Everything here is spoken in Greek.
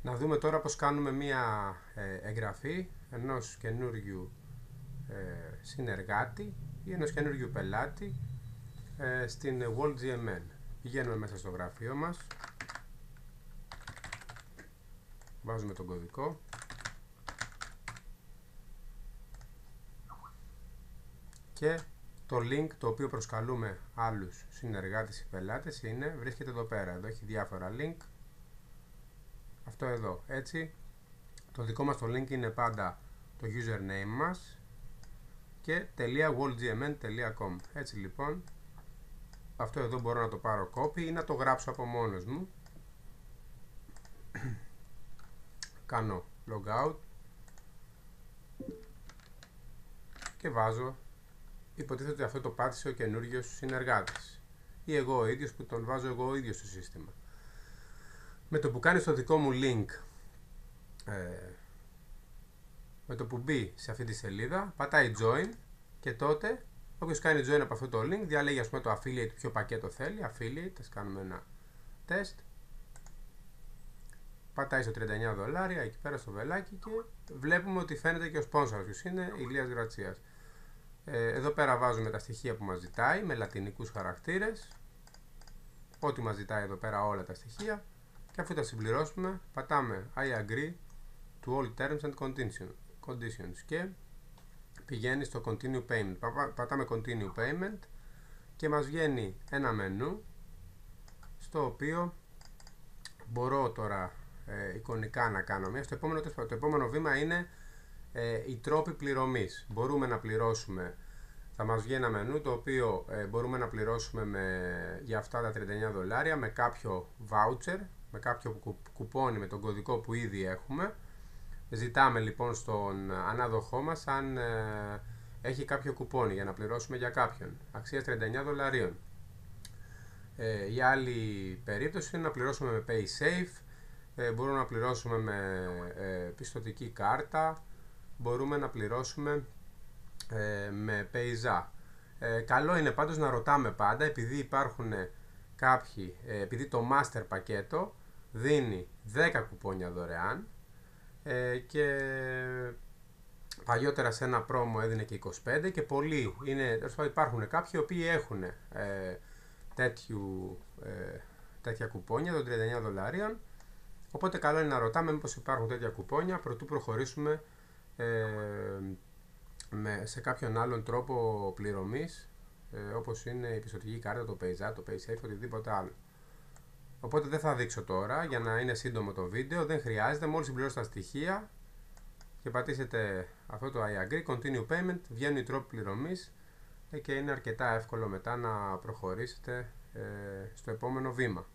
Να δούμε τώρα πώς κάνουμε μία εγγραφή ενός καινούριου συνεργάτη ή ενός καινούριου πελάτη στην WorldGMN. Πηγαίνουμε μέσα στο γραφείο μας, βάζουμε τον κωδικό και το link το οποίο προσκαλούμε άλλους συνεργάτες ή πελάτες βρίσκεται εδώ πέρα. Εδώ έχει διάφορα link. Αυτό εδώ, έτσι. Το δικό μας το link είναι πάντα το username μας και .worldgmn.com. Έτσι λοιπόν, αυτό εδώ μπορώ να το πάρω copy ή να το γράψω από μόνος μου. Κάνω logout και βάζω, υποτίθεται ότι αυτό το πάτησε ο καινούριος συνεργάτης ή εγώ ο ίδιος που τον βάζω εγώ ο ίδιος στο σύστημα. Με το που κάνεις το δικό μου link, με το που μπει σε αυτή τη σελίδα, πατάει join και τότε όποιος κάνει join από αυτό το link διαλέγει ας πούμε το affiliate, ποιο πακέτο θέλει, affiliate, ας κάνουμε ένα test, πατάει στο $39 εκεί πέρα στο βελάκι και βλέπουμε ότι φαίνεται και ο sponsor ποιος είναι, Ηλίας Γρατσίας. Εδώ πέρα βάζουμε τα στοιχεία που μας ζητάει με λατινικούς χαρακτήρες, ό,τι μας ζητάει εδώ πέρα όλα τα στοιχεία, και αφού τα συμπληρώσουμε πατάμε I agree to all terms and conditions και πηγαίνει στο continue payment. Πατάμε continue payment και μας βγαίνει ένα μενού στο οποίο μπορώ τώρα εικονικά να κάνω μία. Το επόμενο βήμα είναι οι τρόποι πληρωμής. Μπορούμε να πληρώσουμε, θα μας βγει ένα μενού το οποίο μπορούμε να πληρώσουμε για αυτά τα $39 με κάποιο voucher, με κάποιο κουπόνι με τον κωδικό που ήδη έχουμε. Ζητάμε λοιπόν στον ανάδοχό μας αν έχει κάποιο κουπόνι για να πληρώσουμε για κάποιον αξίας $39. Η άλλη περίπτωση είναι να πληρώσουμε με PaySafe, μπορούμε να πληρώσουμε με πιστωτική κάρτα, μπορούμε να πληρώσουμε με Payza. Καλό είναι πάντως να ρωτάμε πάντα, επειδή υπάρχουν κάποιοι, επειδή το Master πακέτο δίνει 10 κουπόνια δωρεάν και παλιότερα σε ένα πρόμο έδινε και 25 και πολλοί υπάρχουν κάποιοι οι οποίοι έχουν τέτοια κουπόνια των $39, οπότε καλό είναι να ρωτάμε μήπως υπάρχουν τέτοια κουπόνια προτού προχωρήσουμε σε κάποιον άλλον τρόπο πληρωμής, όπως είναι η πιστωτική κάρτα, το Payza, το PaySafe, οτιδήποτε άλλο. Οπότε δεν θα δείξω τώρα για να είναι σύντομο το βίντεο, δεν χρειάζεται. Μόλις συμπληρώσετε τα στοιχεία και πατήσετε αυτό το I agree, continue payment, βγαίνουν οι τρόποι πληρωμής και είναι αρκετά εύκολο μετά να προχωρήσετε στο επόμενο βήμα.